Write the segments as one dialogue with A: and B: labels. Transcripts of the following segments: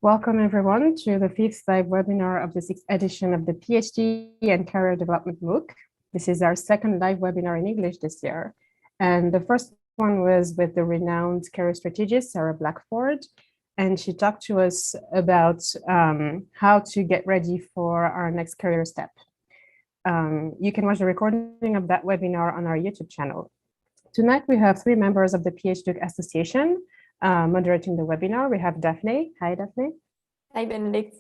A: Welcome everyone to the fifth live webinar of the sixth edition of the PhD and Career Development MOOC. This is our second live webinar in English this year. And the first one was with the renowned career strategist, Sarah Blackford. And she talked to us about how to get ready for our next career step. You can watch the recording of that webinar on our YouTube channel. Tonight, we have three members of the PhDOOC Association moderating the webinar. We have Daphne. Hi, Daphne.
B: Hi, Benedict.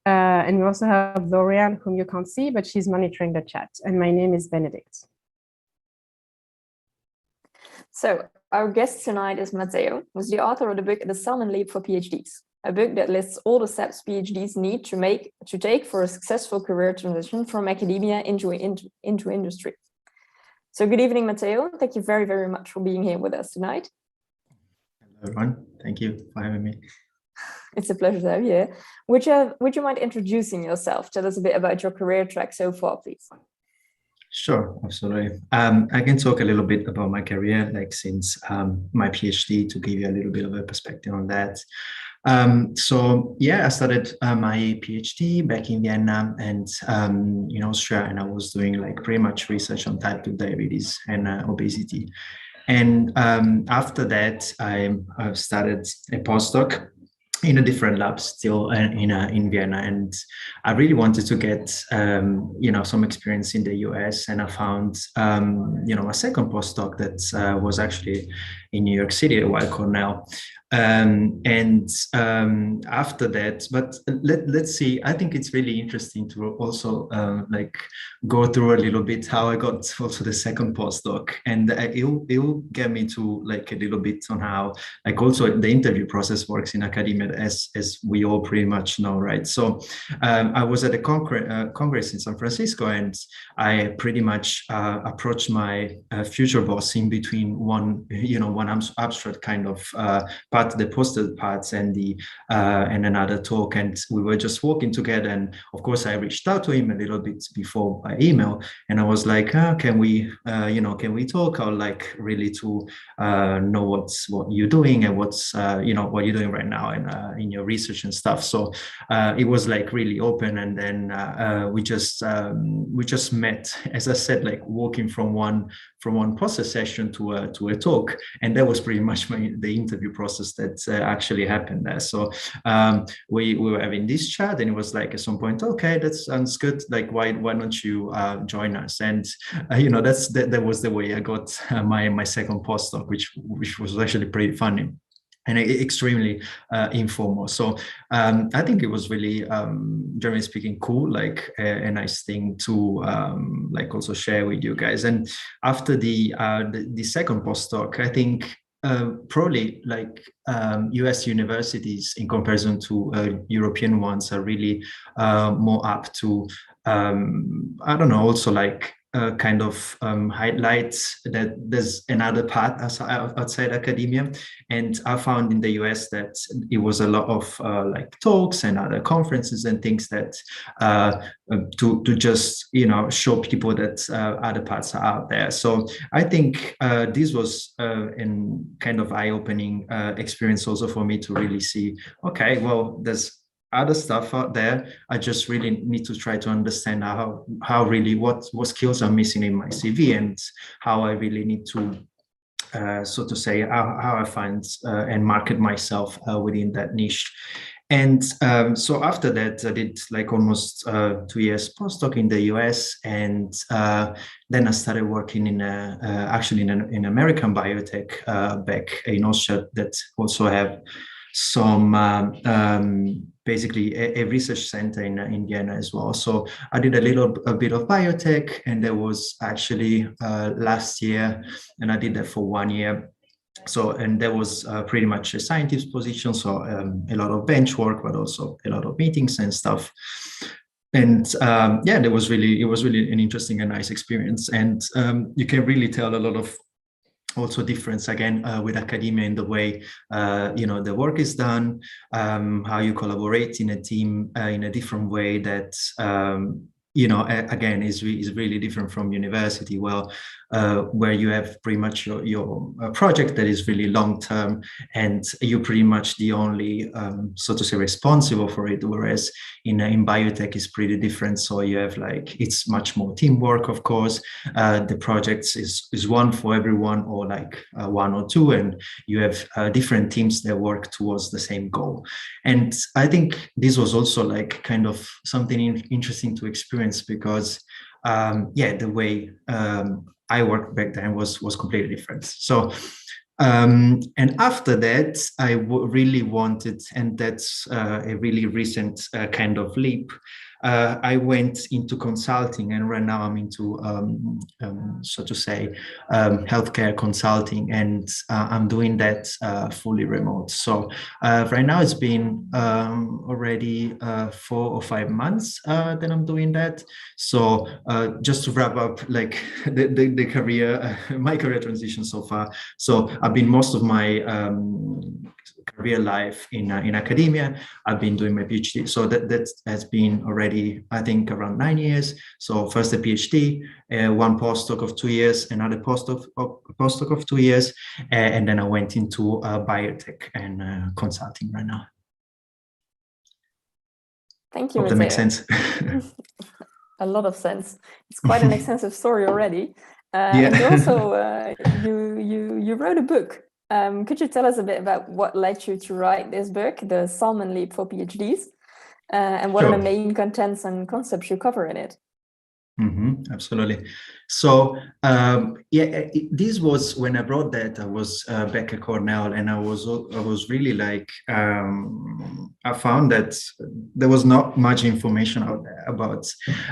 A: And we also have Lorianne, whom you can't see, but she's monitoring the chat. And my name is Benedict.
B: So our guest tonight is Matteo, who's the author of the book, The Salmon Leap for PhDs, a book that lists all the steps PhDs need to take for a successful career transition from academia into industry. So good evening, Matteo. Thank you very, very much for being here with us tonight.
C: Hello, everyone. Thank you for having me.
B: It's a pleasure to have you here. Would you mind introducing yourself? Tell us a bit about your career track so far, please.
C: Sure, absolutely. I can talk a little bit about my career, like since my PhD, to give you a little bit of a perspective on that. So yeah, I started my PhD back in Vienna and in Austria, and I was doing like pretty much research on type 2 diabetes and obesity. And after that, I started a postdoc in a different lab still in Vienna, and I really wanted to get some experience in the US, and I found a second postdoc that was actually in New York City at Cornell. After that, but let's see, I think it's really interesting to also go through a little bit how I got also the second postdoc, and it'll get me to like a little bit on how like also the interview process works in academia, as we all pretty much know, right? So I was at a congress in San Francisco, and I pretty much approached my future boss in between one abstract kind of part, the posted parts, and another talk, and we were just walking together. And of course, I reached out to him a little bit before by email, and I was like, can we talk? I would like really to know what you're doing and what you're doing right now in your research and stuff. So it was like really open, and then we just met, as I said, like walking from one process session to a talk, and that was pretty much the interview process that actually happened there. So we were having this chat, and it was like at some point, okay, that sounds good. Like why don't you join us? And that was the way I got my second postdoc, which was actually pretty funny and extremely informal. So I think it was really, generally speaking, cool, like a nice thing to like also share with you guys. And after the second postdoc, I think probably like US universities in comparison to European ones are really more apt to, I don't know, also like kind of highlights that there's another path outside academia. And I found in the US that it was a lot of like talks and other conferences and things that to just show people that other paths are out there. So I think this was an kind of eye-opening experience also for me to really see, okay, well, there's other stuff out there. I just really need to try to understand how really what skills are missing in my CV, and how I really need to so to say how I find and market myself within that niche. And so after that, I did like almost 2 years postdoc in the US, and then I started working in actually in an American biotech back in Austria that also have some basically a research center in Vienna as well. So I did a bit of biotech, and that was actually last year, and I did that for 1 year. So, and that was pretty much a scientist position. So a lot of bench work, but also a lot of meetings and stuff. And yeah, it was really an interesting and nice experience. And you can really tell a lot of also difference again with academia in the way the work is done, how you collaborate in a team in a different way that again is really different from university. Well, where you have pretty much your project that is really long-term, and you're pretty much the only, so to say, responsible for it. Whereas in biotech is pretty different. So you have like, it's much more teamwork, of course. The projects is one for everyone, or like one or two, and you have different teams that work towards the same goal. And I think this was also like kind of something interesting to experience, because yeah, the way I worked back then was completely different. So and after that, I really wanted, and that's a really recent kind of leap. I went into consulting, and right now I'm into, so to say, healthcare consulting, and I'm doing that fully remote. So right now it's been already 4 or 5 months that I'm doing that. So just to wrap up, like the career, my career transition so far. So I've been most of my career life in academia. I've been doing my PhD. So that has been already, I think, around 9 years. So first a PhD, one postdoc of 2 years, another postdoc of 2 years, and then I went into biotech and consulting right now.
B: Thank you,
C: Hope that makes sense.
B: A lot of sense. It's quite an extensive story already.
C: Yeah.
B: And you also you wrote a book. Could you tell us a bit about what led you to write this book, The Salmon Leap for PhDs, and what are the main contents and concepts you cover in it?
C: Absolutely. So yeah, this was when I brought that. I was back at Cornell, and I was really like, I found that there was not much information out there about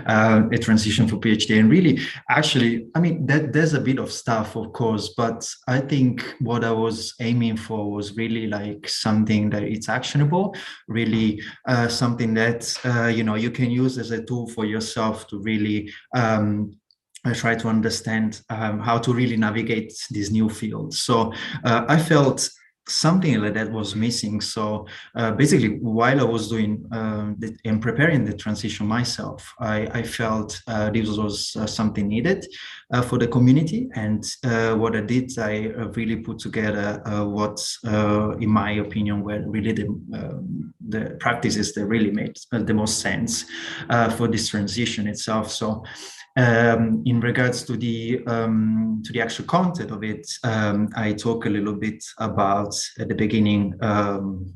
C: a transition for PhD. And really, actually, I mean, there's a bit of stuff, of course, but I think what I was aiming for was really like something that it's actionable, really something that you know, you can use as a tool for yourself to really I try to understand how to really navigate this new field. So I felt something like that was missing. So basically, while I was doing and preparing the transition myself, I felt this was something needed for the community. And what I did, I really put together what, in my opinion, were really the practices that really made the most sense for this transition itself. So in regards to the actual content of it, I talk a little bit about at the beginning,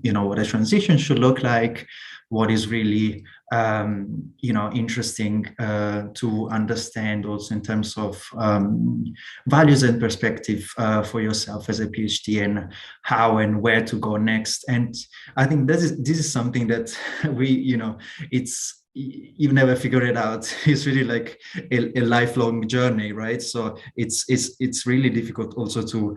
C: you know, what a transition should look like, what is really, you know, interesting to understand also in terms of values and perspective for yourself as a PhD, and how and where to go next. And I think this is something that we, you know, you never figure it out. It's really like a lifelong journey, right? So it's really difficult also to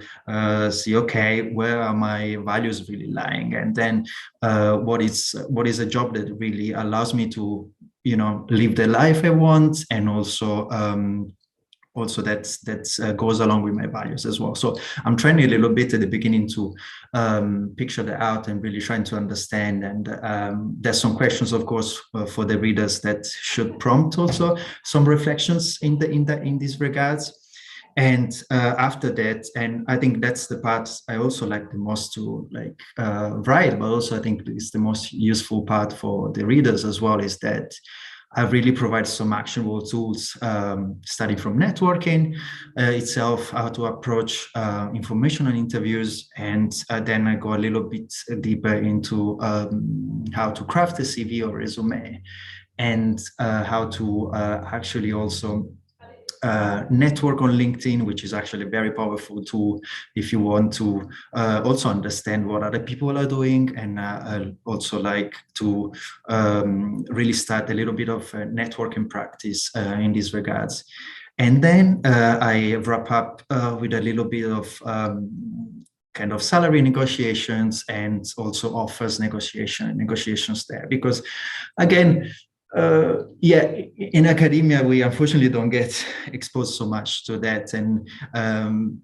C: see, okay, where are my values really lying, and then what is a job that really allows me to, you know, live the life I want, and also that goes along with my values as well. So I'm trying a little bit at the beginning to picture that out and really trying to understand. And there's some questions, of course, for the readers that should prompt also some reflections in these regards. And after that, and I think that's the part I also like the most to like write, but also I think it's the most useful part for the readers as well, is that I really provide some actionable tools, starting from networking itself, how to approach information and interviews, and then I go a little bit deeper into how to craft a CV or resume, and how to actually also network on LinkedIn, which is actually a very powerful tool if you want to also understand what other people are doing, and also like to really start a little bit of networking practice in these regards. And then I wrap up with a little bit of kind of salary negotiations, and also offers negotiations there, because again, Yeah, in academia, we unfortunately don't get exposed so much to that, and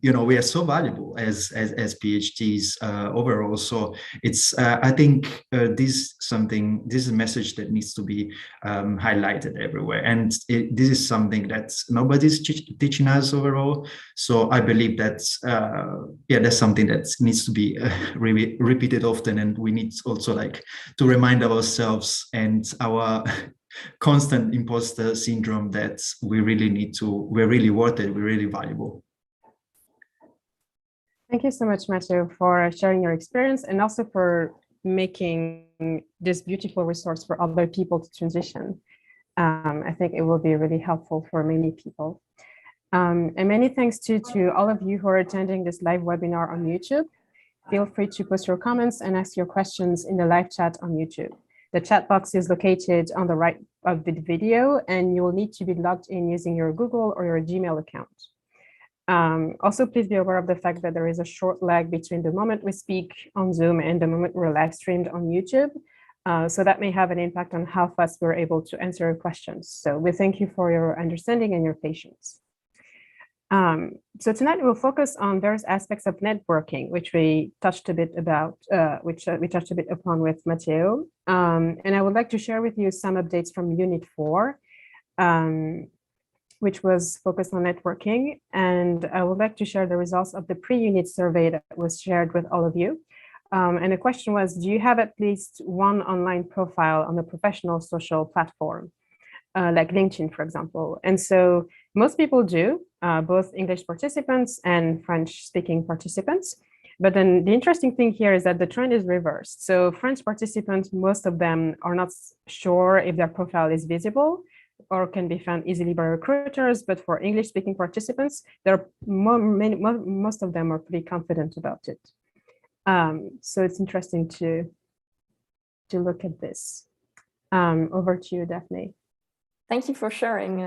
C: we are so valuable as PhDs overall. So it's I think this is a message that needs to be highlighted everywhere, and this is something that nobody's teaching us overall. So I believe that that's something that needs to be repeated often, and we need also like to remind ourselves and our constant imposter syndrome that we're really worth it, we're really valuable.
A: Thank you so much, Matteo, for sharing your experience and also for making this beautiful resource for other people to transition. I think it will be really helpful for many people. And many thanks to all of you who are attending this live webinar on YouTube. Feel free to post your comments and ask your questions in the live chat on YouTube. The chat box is located on the right of the video, and you will need to be logged in using your Google or your Gmail account. Also, please be aware of the fact that there is a short lag between the moment we speak on Zoom and the moment we're live streamed on YouTube. So that may have an impact on how fast we're able to answer your questions. So we thank you for your understanding and your patience. So tonight we'll focus on various aspects of networking, which we touched a bit about, which we touched a bit upon with Matteo. And I would like to share with you some updates from Unit 4, which was focused on networking. And I would like to share the results of the pre-unit survey that was shared with all of you. And the question was, do you have at least one online profile on a professional social platform, like LinkedIn, for example? And so most people do, both English participants and French-speaking participants. But then the interesting thing here is that the trend is reversed. So French participants, most of them are not sure if their profile is visible or can be found easily by recruiters. But for English-speaking participants, most of them are pretty confident about it. So it's interesting to look at this. Over to you, Daphne.
B: Thank you for sharing,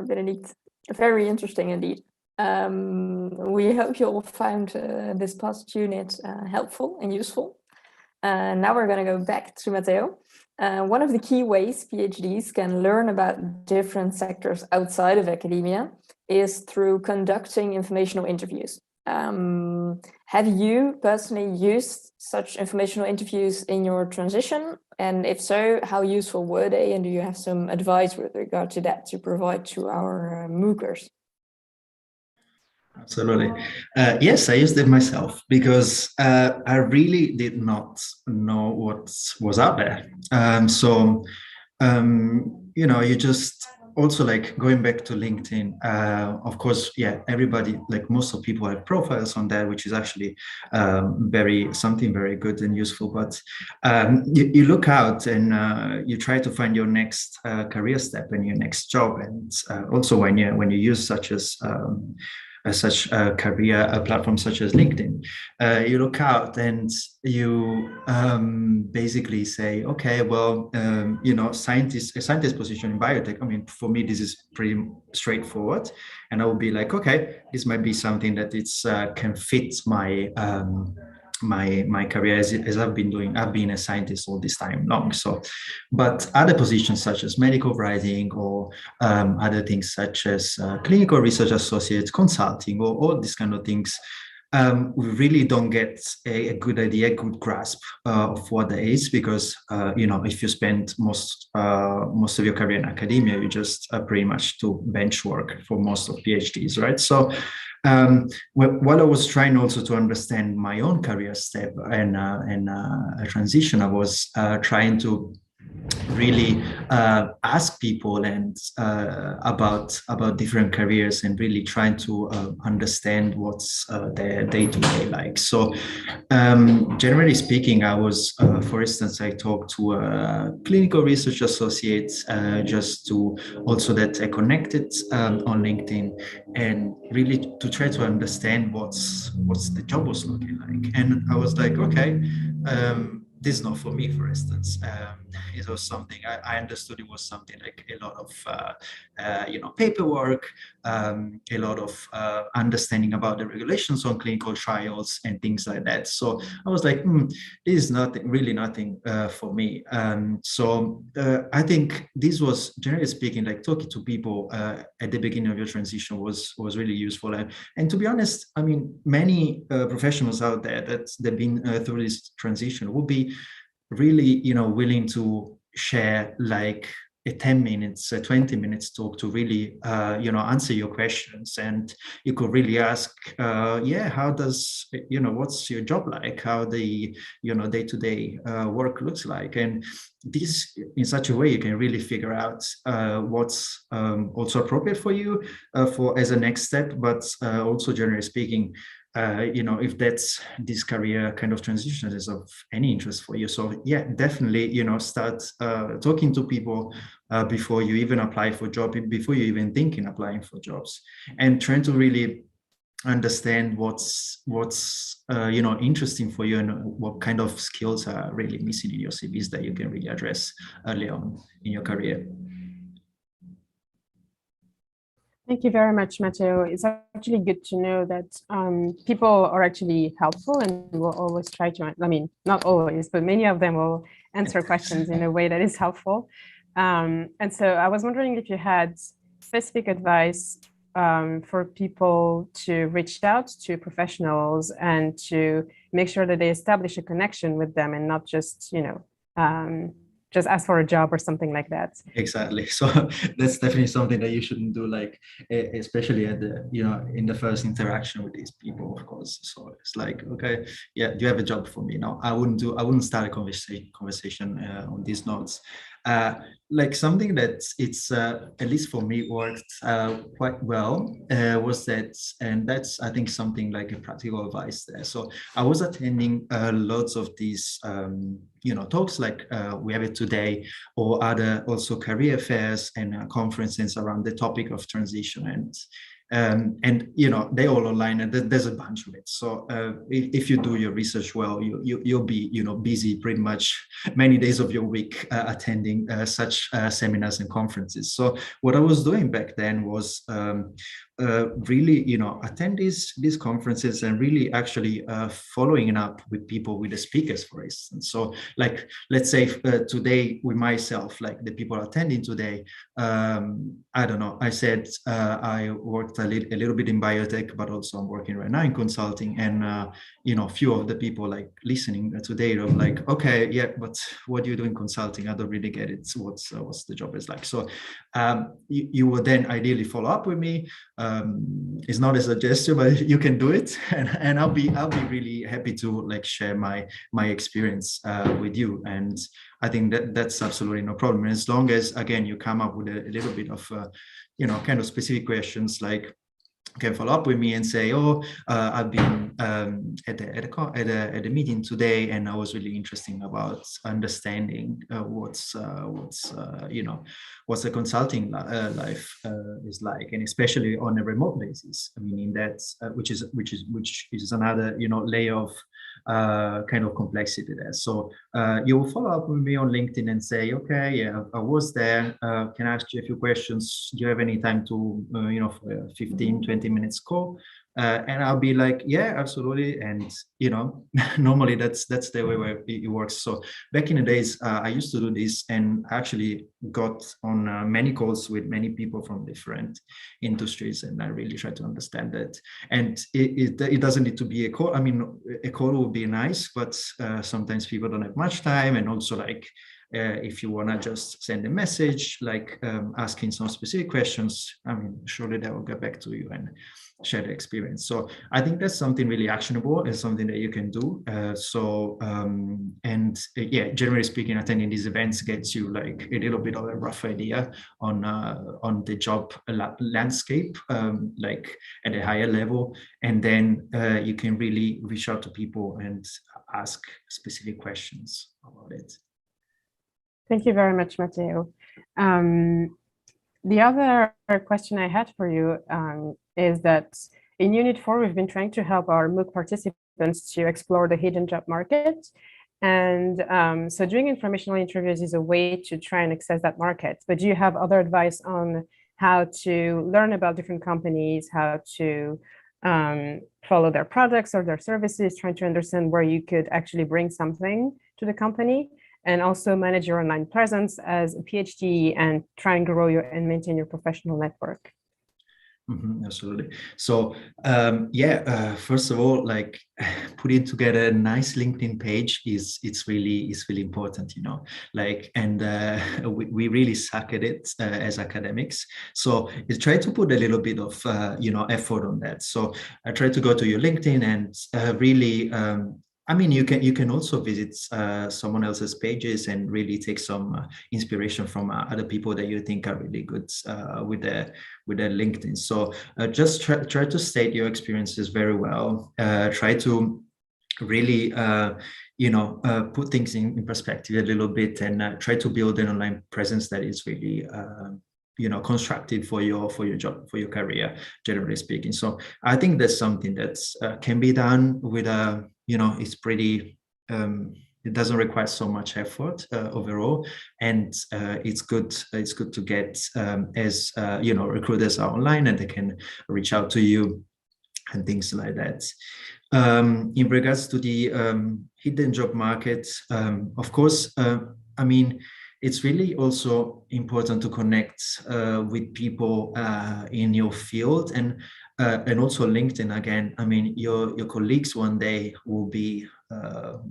B: Benedict. Very interesting indeed. We hope you all found this past unit helpful and useful. Now we're going to go back to Matteo. One of the key ways PhDs can learn about different sectors outside of academia is through conducting informational interviews. Have you personally used such informational interviews in your transition? And if so, how useful were they? And do you have some advice with regard to that to provide to our MOOCers?
C: Absolutely. Yes, I used it myself because I really did not know what was out there. You just also like going back to LinkedIn, of course, yeah, everybody, like most of people have profiles on there, which is actually something very good and useful. But you look out and you try to find your next career step and your next job. And also when you use such a career platform such as LinkedIn, you look out and you basically say, okay, well, a scientist position in biotech. I mean, for me, this is pretty straightforward, and I will be like, okay, this might be something that can fit my career as I've been doing. I've been a scientist all this time long. So, but other positions such as medical writing or other things such as clinical research associate, consulting, or all these kind of things, we really don't get a good idea, a good grasp of what that is, because if you spend most of your career in academia, you just pretty much do bench work for most of PhDs, right? So while I was trying also to understand my own career step and a transition, I was trying to really ask people and about different careers and really trying to understand what's their day-to-day like. So generally speaking, I was, for instance, I talked to a clinical research associate just to also that I connected on LinkedIn, and really to try to understand what's the job was looking like. And I was like, okay, this is not for me, for instance. It was something I understood. It was something like a lot of paperwork, a lot of understanding about the regulations on clinical trials and things like that. So I was like, this is nothing for me. So I think this was, generally speaking, like talking to people at the beginning of your transition was really useful. And to be honest, I mean, many professionals out there that they've been through this transition would be really, willing to share like a 10 minutes, a 20 minutes talk to really, answer your questions. And you could really ask, how does, what's your job like? How the, day-to-day work looks like? And this, in such a way, you can really figure out what's also appropriate for you for as a next step, but also generally speaking, if that's this career kind of transition is of any interest for you. So yeah, definitely, start talking to people before you even apply for a job, before you even thinking applying for jobs, and trying to really understand what's interesting for you and what kind of skills are really missing in your CVs that you can really address early on in your career.
A: Thank you very much, Matteo. It's actually good to know that people are actually helpful and will always try to, I mean, not always, but many of them will answer questions in a way that is helpful. And so I was wondering if you had specific advice for people to reach out to professionals and to make sure that they establish a connection with them and not just, just ask for a job or something like that.
C: Exactly. So that's definitely something that you shouldn't do, like, especially at the, in the first interaction with these people, of course. So it's like, okay, yeah, do you have a job for me? No, I wouldn't start a conversation on these notes. Like something that it's, at least for me, worked quite well was that, and that's, I think, something like a practical advice there. So I was attending lots of these, talks like we have it today, or other also career fairs and conferences around the topic of transition. And they all online, and there's a bunch of it. So if you do your research well, you'll be busy pretty much many days of your week attending such seminars and conferences. So what I was doing back then was really attend these conferences and really actually following up with people, with the speakers, for instance. So like, let's say today with myself, like the people attending today, I don't know, I said I worked a little bit in biotech, but also I'm working right now in consulting. And a few of the people like listening today are like, okay, yeah, but what do you do in consulting? I don't really get it. What's the job is like? So you would then ideally follow up with me. It's not a suggestion, but you can do it, and I'll be really happy to like share my experience with you. And I think that's absolutely no problem. And as long as, again, you come up with a little bit of kind of specific questions, like can follow up with me and say, I've been at a meeting today, and I was really interested about understanding what's a consulting life is like, and especially on a remote basis. I mean, that's which is another layer of kind of complexity there. So you will follow up with me on LinkedIn and say, okay, yeah, I was there. Can I ask you a few questions? Do you have any time to for a 15-20 minutes call? And I'll be like, yeah, absolutely. And normally that's the way where it works. So back in the days, I used to do this, and actually got on many calls with many people from different industries, and I really try to understand that. And it doesn't need to be a call. I mean, a call would be nice, but sometimes people don't have much time, and also like, if you want to just send a message, like asking some specific questions, I mean, surely they will get back to you and share the experience. So I think that's something really actionable and something that you can do. Yeah, generally speaking, attending these events gets you like a little bit of a rough idea on the job landscape, like at a higher level. And then you can really reach out to people and ask specific questions about it.
A: Thank you very much, Matteo. The other question I had for you is that in Unit 4, we've been trying to help our MOOC participants to explore the hidden job market. And so doing informational interviews is a way to try and access that market. But do you have other advice on how to learn about different companies, how to follow their products or their services, trying to understand where you could actually bring something to the company, and also manage your online presence as a PhD and try and grow your and maintain your professional network?
C: Absolutely. So first of all, like putting together a nice LinkedIn page is really important, you know, like, and we really suck at it as academics. So I try to put a little bit of effort on that. So I try to go to your LinkedIn and really I mean, you can also visit someone else's pages and really take some inspiration from other people that you think are really good with their LinkedIn. So just try to state your experiences very well. Try to really put things in perspective a little bit, and try to build an online presence that is really constructive for your job, for your career, generally speaking. So I think that's something that can be done with it's pretty it doesn't require so much effort overall, and it's good to get as recruiters are online and they can reach out to you and things like that. In regards to the hidden job market, of course, I mean, it's really also important to connect with people in your field, and also LinkedIn again. I mean, your colleagues one day will be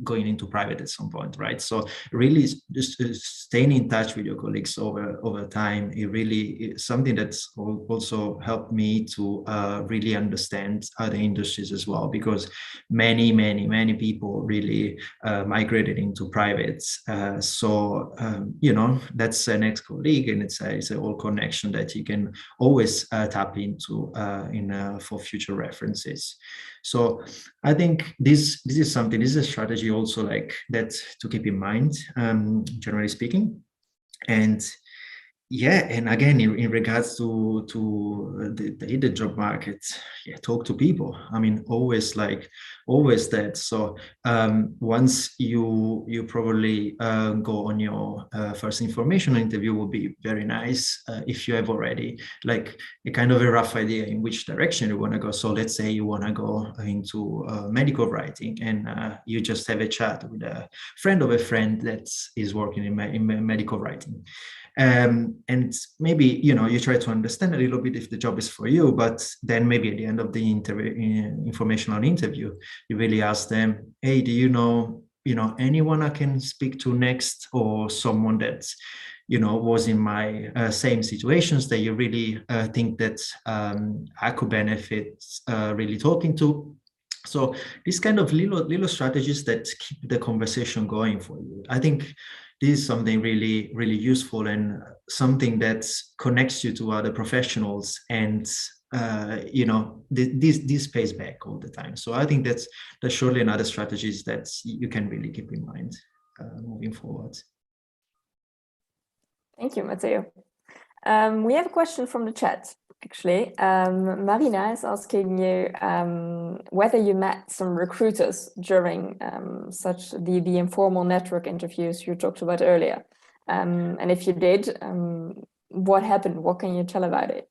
C: going into private at some point, right? So really just staying in touch with your colleagues over time, it really is something that's also helped me to really understand other industries as well, because many people really migrated into private. So that's an ex-colleague, and it's a whole connection that you can always tap into for future references. So I think this is something, this is a strategy also like that to keep in mind, generally speaking. And yeah, and again, in regards to the job market, talk to people. I mean, always that. So once you probably go on your first informational interview, will be very nice if you have already like a kind of a rough idea in which direction you want to go. So let's say you want to go into medical writing, and you just have a chat with a friend of a friend that is working in medical writing. And maybe you try to understand a little bit if the job is for you, but then maybe at the end of the informational interview, you really ask them, hey, do you know anyone I can speak to next, or someone that was in my same situations that you really think that I could benefit really talking to. So these kind of little strategies that keep the conversation going for you, I think this is something really, really useful, and something that connects you to other professionals, and this pays back all the time. So I think that's surely another strategies that you can really keep in mind moving forward.
B: Thank you, Matteo. We have a question from the chat, actually. Marina is asking you whether you met some recruiters during such the informal network interviews you talked about earlier. And if you did, what happened? What can you tell about it?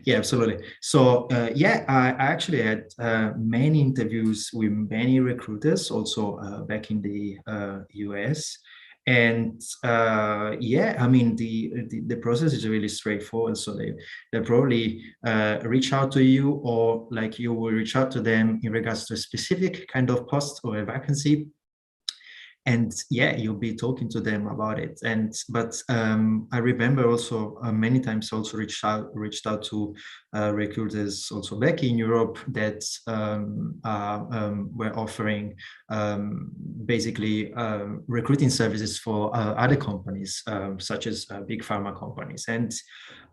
C: Yeah, absolutely. So I actually had many interviews with many recruiters, also back in the US. And I mean, the process is really straightforward. So they probably reach out to you, or like you will reach out to them in regards to a specific kind of post or a vacancy. And you'll be talking to them about it. But I remember also many times also reached out to recruiters also back in Europe that were offering basically recruiting services for other companies, such as big pharma companies. And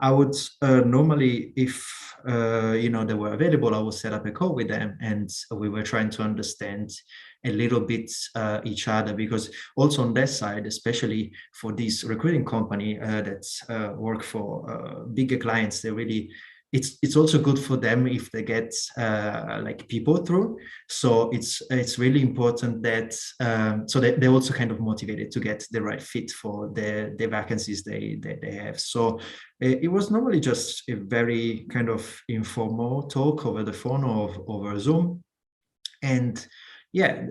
C: I would normally, if they were available, I would set up a call with them, and we were trying to understand a little bit each other, because also on their side, especially for this recruiting company that work for bigger clients, they really it's also good for them if they get like people through. So it's really important that so that they're also kind of motivated to get the right fit for the vacancies they have. So it was normally just a very kind of informal talk over the phone or over Zoom. And yeah,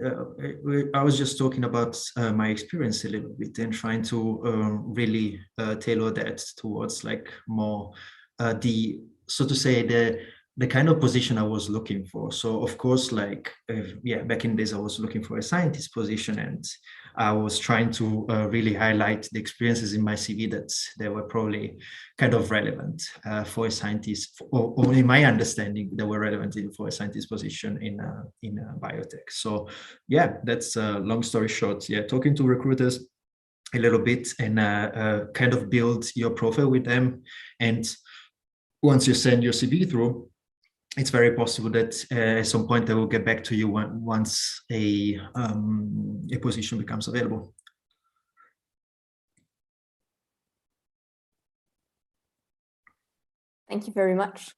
C: I was just talking about my experience a little bit and trying to really tailor that towards like more the, so to say, the kind of position I was looking for. So of course, like, yeah, back in days, I was looking for a scientist position, and I was trying to really highlight the experiences in my CV that they were probably kind of relevant for a scientist, or in my understanding, they were relevant for a scientist position in biotech. So yeah, that's long story short. Yeah, talking to recruiters a little bit and kind of build your profile with them. And once you send your CV through, it's very possible that at some point they will get back to you once a position becomes available.
B: Thank you very much.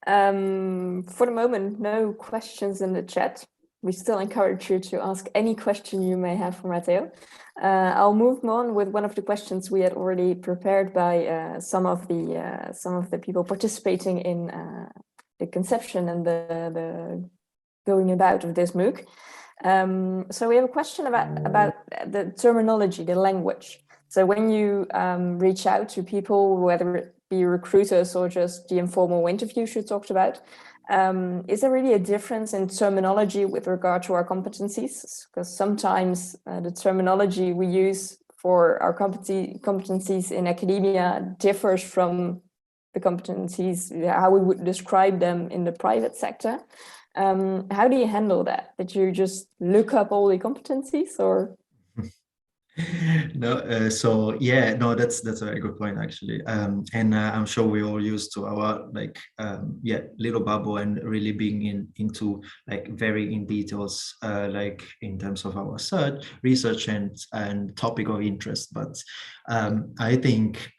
B: For the moment, no questions in the chat. We still encourage you to ask any question you may have for Matteo. I'll move on with one of the questions we had already prepared by some of the people participating in the conception and the going about of this MOOC. So we have a question about the terminology, the language. So when you reach out to people, whether it be recruiters or just the informal interviews you talked about, is there really a difference in terminology with regard to our competencies? Because sometimes the terminology we use for our competencies in academia differs from the competencies, how we would describe them in the private sector. How do you handle that? Did you just look up all the competencies, or?
C: No, so yeah, no, that's a very good point actually, and I'm sure we all used to our like yeah, little bubble and really being into like very in details like in terms of our research and topic of interest. But I think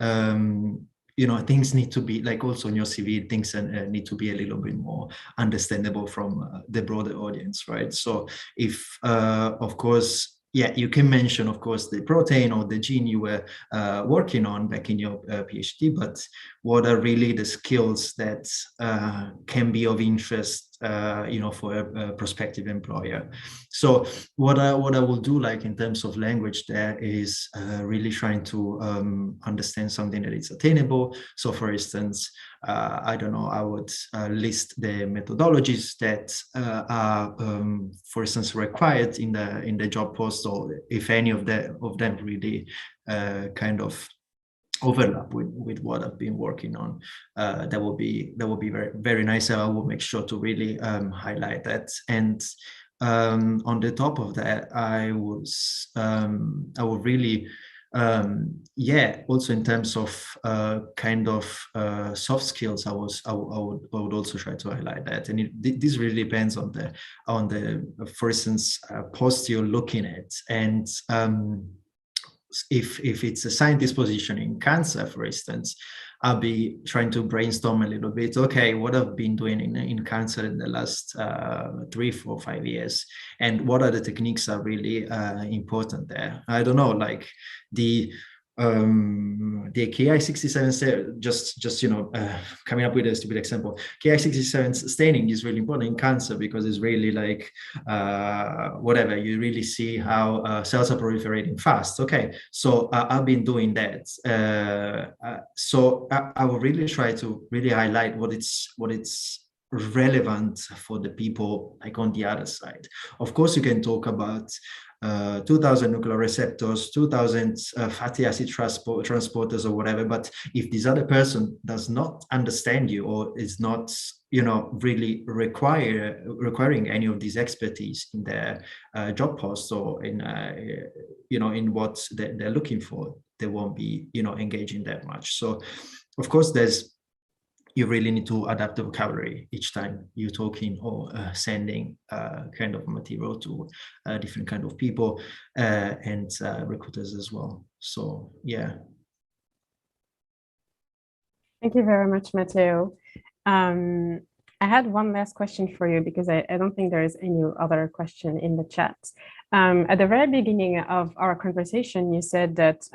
C: you know, things need to be like, also in your CV, things need to be a little bit more understandable from the broader audience, right? So if of course, yeah, you can mention, of course, the protein or the gene you were working on back in your PhD, but what are really the skills that can be of interest, you know, for a prospective employer? So what I will do, like in terms of language, there is really trying to understand something that is attainable. So, for instance, I don't know, I would list the methodologies that are, for instance, required in the job post, or if any of them really kind of overlap with what I've been working on. That will be very, very nice. I will make sure to really highlight that. And on the top of that, I would really yeah, also in terms of kind of soft skills, I would also try to highlight that. And this really depends on the for instance post you're looking at. And if it's a scientist position in cancer, for instance, I'll be trying to brainstorm a little bit. Okay, what I've been doing in cancer in the last 3, 4, 5 years, and what are the techniques are really important there? I don't know, like the Ki-67, just you know, coming up with a stupid example, Ki-67 staining is really important in cancer because it's really like whatever, you really see how cells are proliferating fast. Okay, so I've been doing that. So I will really try to really highlight what it's relevant for the people like on the other side. Of course, you can talk about 2000 nuclear receptors, 2000 fatty acid transporters or whatever, but if this other person does not understand you or is not, you know, really requiring any of these expertise in their job post or in you know, in what they're looking for, they won't be, you know, engaging that much. So of course you really need to adapt the vocabulary each time you're talking or sending kind of material to different kind of people and recruiters as well. So, yeah.
A: Thank you very much, Matteo. I had one last question for you because I don't think there is any other question in the chat. At the very beginning of our conversation, you said that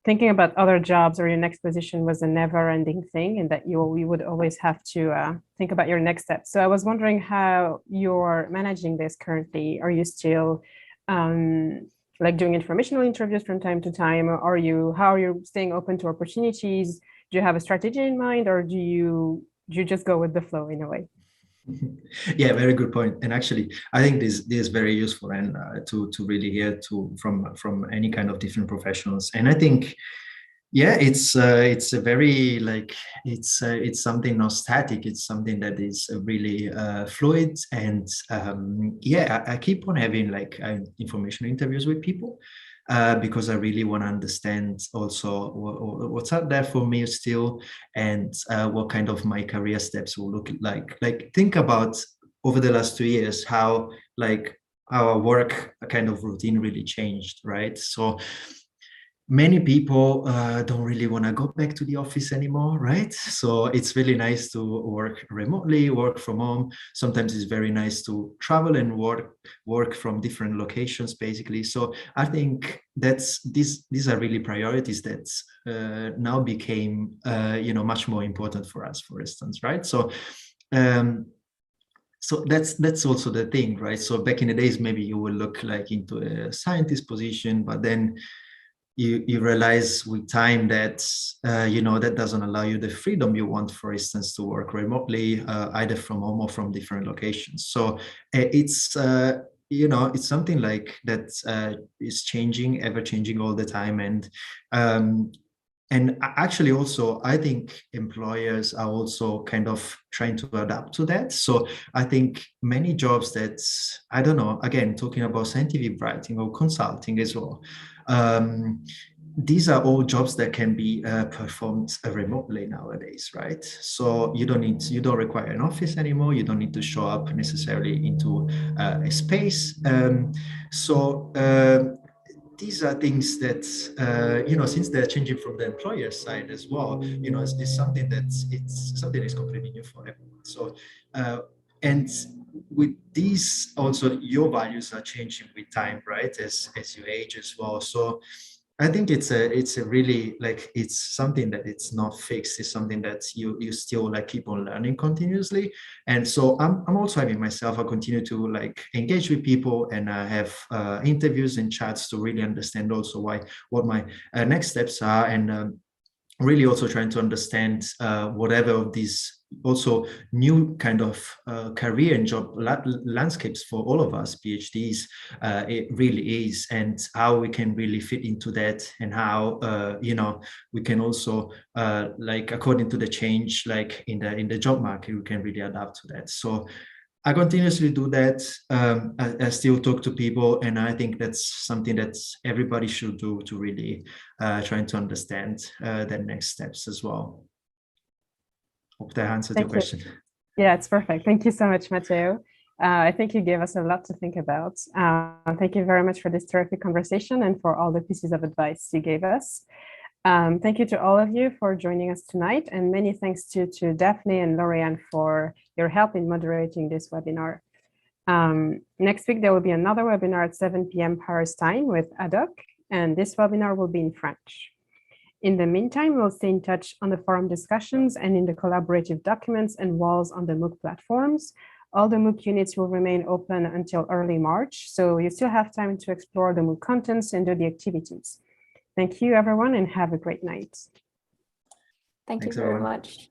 A: thinking about other jobs or your next position was a never-ending thing, and that you would always have to think about your next step. So I was wondering how you're managing this currently. Are you still like doing informational interviews from time to time? Or how are you staying open to opportunities? Do you have a strategy in mind, or do you just go with the flow in a way?
C: Yeah, very good point. And actually, I think this is very useful and to really hear from any kind of different professionals. And I think, yeah, it's a very like it's something not static. It's something that is really fluid. And yeah, I keep on having like information interviews with people. Because I really want to understand also what's out there for me still, and what kind of my career steps will look like. Like, think about over the last 2 years how like our work kind of routine really changed, right? So many people don't really want to go back to the office anymore, right? So it's really nice to work remotely, work from home. Sometimes it's very nice to travel and work from different locations, basically. So I think these are really priorities that now became much more important for us, for instance, right? So that's also the thing, right? So back in the days, maybe you will look like into a scientist position, but then you realize with time that that doesn't allow you the freedom you want, for instance, to work remotely, either from home or from different locations. So it's it's something like that is changing, ever changing all the time. And actually also, I think employers are also kind of trying to adapt to that. So I think many jobs that, I don't know, again, talking about scientific writing or consulting as well, these are all jobs that can be performed remotely nowadays, right? So you don't require an office anymore. You don't need to show up necessarily into a space. These are things that since they're changing from the employer side as well, it's something that's completely new for everyone. So and with these also, your values are changing with time, right, as you age as well. So I think it's a really, like, it's something that it's not fixed. It's something that you still like keep on learning continuously. And so I'm also having myself, I continue to like engage with people and have interviews and chats to really understand also what my next steps are, and really also trying to understand whatever of these also new kind of career and job landscapes for all of us PhDs it really is, and how we can really fit into that, and how we can also like according to the change, like in the job market, we can really adapt to that. So I continuously do that. I still talk to people, and I think that's something that everybody should do to really trying to understand their next steps as well. Hope that answered your question.
A: Yeah, it's perfect. Thank you so much, Matteo. I think you gave us a lot to think about. Thank you very much for this terrific conversation and for all the pieces of advice you gave us. Thank you to all of you for joining us tonight, and many thanks to Daphne and Lorianne for your help in moderating this webinar. Next week, there will be another webinar at 7 p.m. Paris time with PhDOOC, and this webinar will be in French. In the meantime, we'll stay in touch on the forum discussions and in the collaborative documents and walls on the MOOC platforms. All the MOOC units will remain open until early March, so you still have time to explore the MOOC contents and do the activities. Thank you, everyone, and have a great night.
B: Thank you very much.